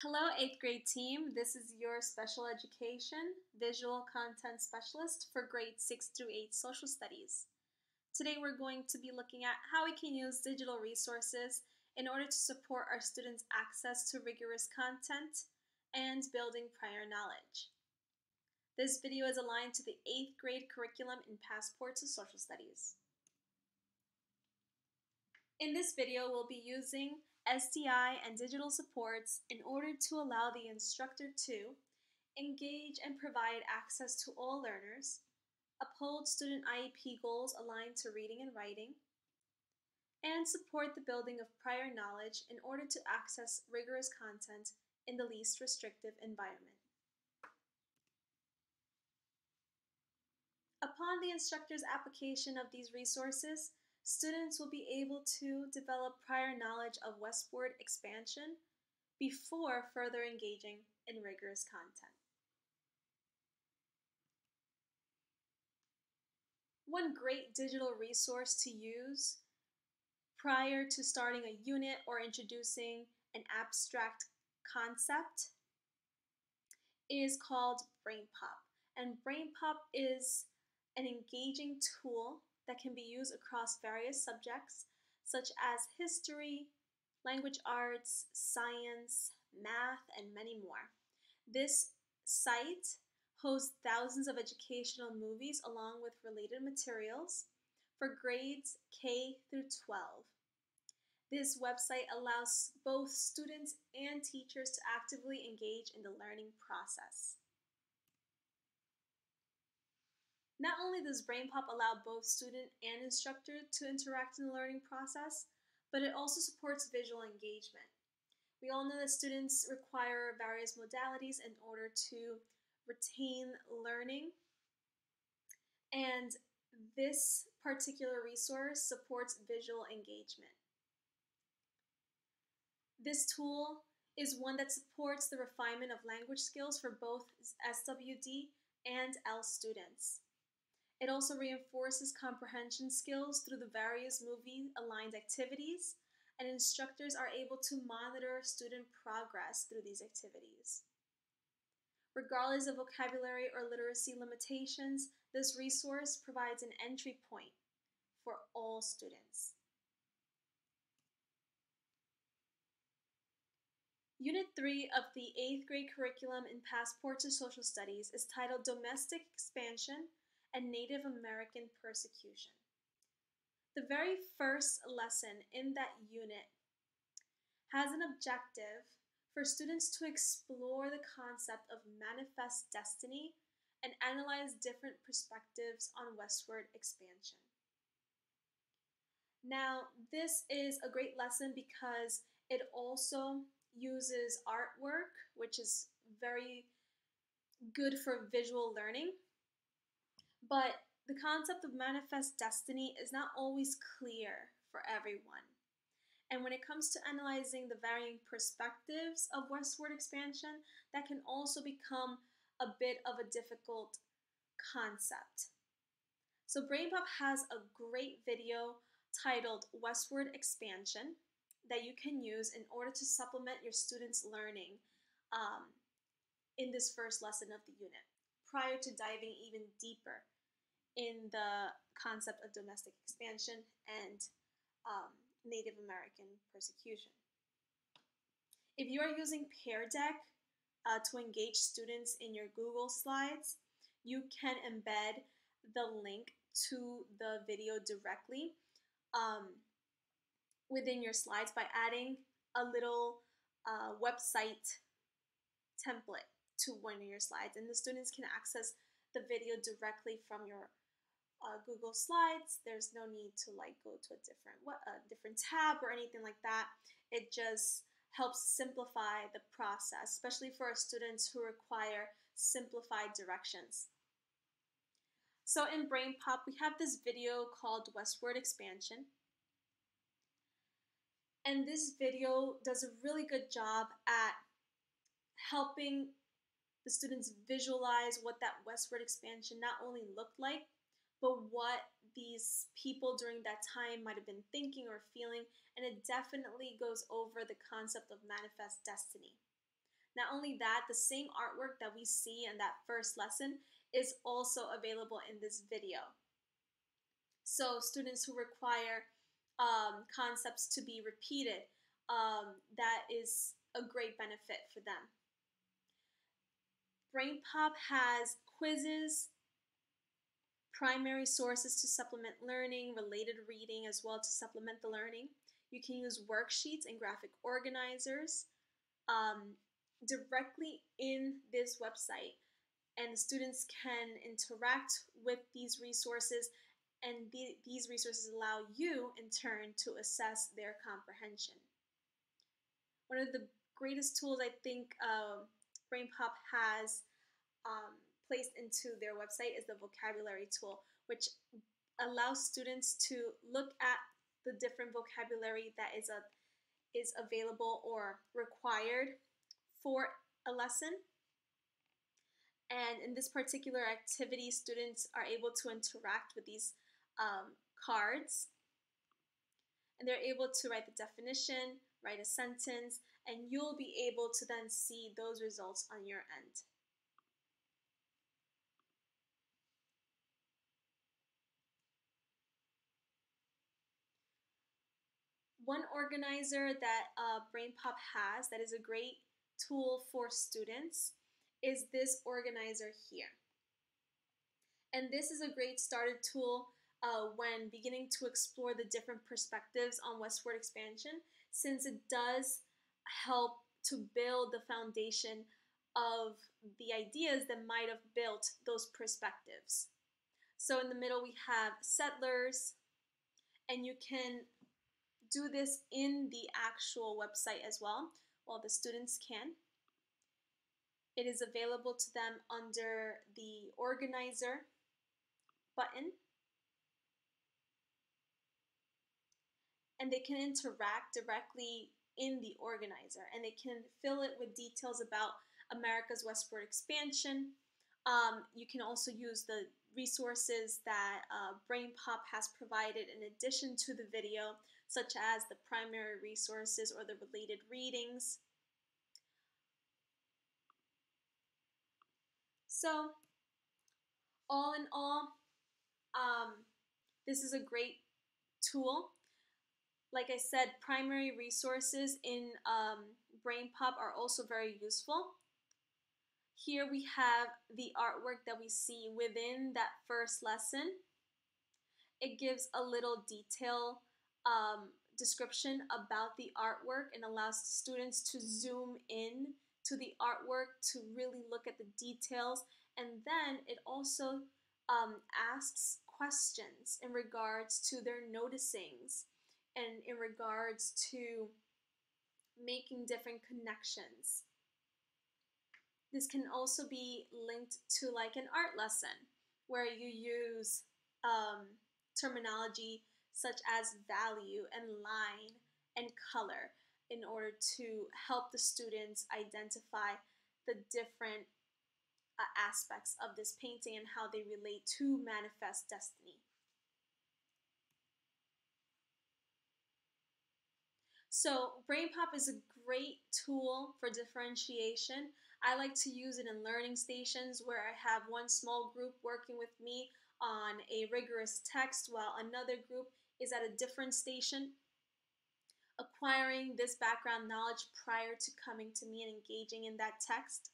Hello, 8th grade team. This is your special education visual content specialist for grades 6 through 8 social studies. Today we're going to be looking at how we can use digital resources in order to support our students' access to rigorous content and building prior knowledge. This video is aligned to the 8th grade curriculum in Passport to Social Studies. In this video, we'll be using SDI and Digital Supports in order to allow the instructor to engage and provide access to all learners, uphold student IEP goals aligned to reading and writing, and support the building of prior knowledge in order to access rigorous content in the least restrictive environment. Upon the instructor's application of these resources, students will be able to develop prior knowledge of Westward expansion before further engaging in rigorous content. One great digital resource to use prior to starting a unit or introducing an abstract concept is called BrainPOP. And BrainPOP is an engaging tool that can be used across various subjects such as history, language arts, science, math, and many more. This site hosts thousands of educational movies along with related materials for grades K through 12. This website allows both students and teachers to actively engage in the learning process. Not only does BrainPOP allow both student and instructor to interact in the learning process, but it also supports visual engagement. We all know that students require various modalities in order to retain learning, and this particular resource supports visual engagement. This tool is one that supports the refinement of language skills for both SWD and L students. It also reinforces comprehension skills through the various movie-aligned activities, and instructors are able to monitor student progress through these activities. Regardless of vocabulary or literacy limitations, this resource provides an entry point for all students. Unit 3 of the 8th grade curriculum in Passport to Social Studies is titled Domestic Expansion and Native American Persecution. The very first lesson in that unit has an objective for students to explore the concept of manifest destiny and analyze different perspectives on westward expansion. Now, this is a great lesson because it also uses artwork, which is very good for visual learning. But the concept of manifest destiny is not always clear for everyone. And when it comes to analyzing the varying perspectives of westward expansion, that can also become a bit of a difficult concept. So BrainPOP has a great video titled Westward Expansion that you can use in order to supplement your students' learning in this first lesson of the unit, prior to diving even deeper in the concept of domestic expansion and Native American persecution. If you are using Pear Deck to engage students in your Google Slides, you can embed the link to the video directly within your slides by adding a little website template to one of your slides, and the students can access the video directly from your Google Slides. There's no need to go to a different tab or anything like that. It just helps simplify the process, especially for our students who require simplified directions. So in BrainPOP, we have this video called Westward Expansion. And this video does a really good job at helping the students visualize what that westward expansion not only looked like, but what these people during that time might have been thinking or feeling, and it definitely goes over the concept of manifest destiny. Not only that, the same artwork that we see in that first lesson is also available in this video. So students who require concepts to be repeated, that is a great benefit for them. BrainPOP has quizzes, primary sources to supplement learning, related reading as well to supplement the learning. You can use worksheets and graphic organizers directly in this website, and students can interact with these resources, and these resources allow you in turn to assess their comprehension. One of the greatest tools I think BrainPOP has placed into their website is the vocabulary tool, which allows students to look at the different vocabulary that is available or required for a lesson. And in this particular activity, students are able to interact with these cards, and they're able to write the definition, write a sentence, and you'll be able to then see those results on your end. One organizer that BrainPOP has that is a great tool for students is this organizer here. And this is a great starter tool when beginning to explore the different perspectives on westward expansion, since it does help to build the foundation of the ideas that might have built those perspectives. So in the middle we have settlers, and you can do this in the actual website as well. Well, the students can. It is available to them under the organizer button, and they can interact directly in the organizer, and they can fill it with details about America's westward expansion. You can also use the resources that BrainPOP has provided in addition to the video, such as the primary resources or the related readings. So, all in all, this is a great tool. Like I said, primary resources in BrainPOP are also very useful. Here we have the artwork that we see within that first lesson. It gives a little detail description about the artwork and allows the students to zoom in to the artwork to really look at the details. And then it also asks questions in regards to their noticings and in regards to making different connections. This can also be linked to like an art lesson where you use terminology such as value and line and color in order to help the students identify the different aspects of this painting and how they relate to manifest destiny. So BrainPOP is a great tool for differentiation. I like to use it in learning stations where I have one small group working with me on a rigorous text while another group is at a different station, acquiring this background knowledge prior to coming to me and engaging in that text.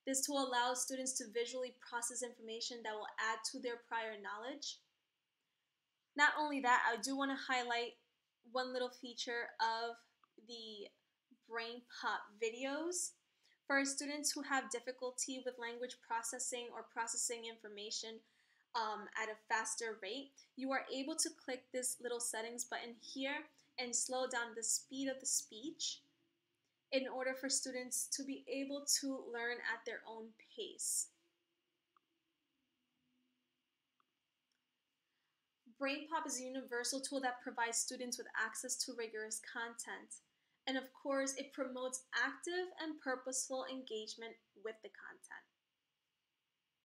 This tool allows students to visually process information that will add to their prior knowledge. Not only that, I do want to highlight one little feature of the BrainPOP videos. For students who have difficulty with language processing or processing information at a faster rate, you are able to click this little settings button here and slow down the speed of the speech in order for students to be able to learn at their own pace. BrainPOP is a universal tool that provides students with access to rigorous content. And of course, it promotes active and purposeful engagement with the content.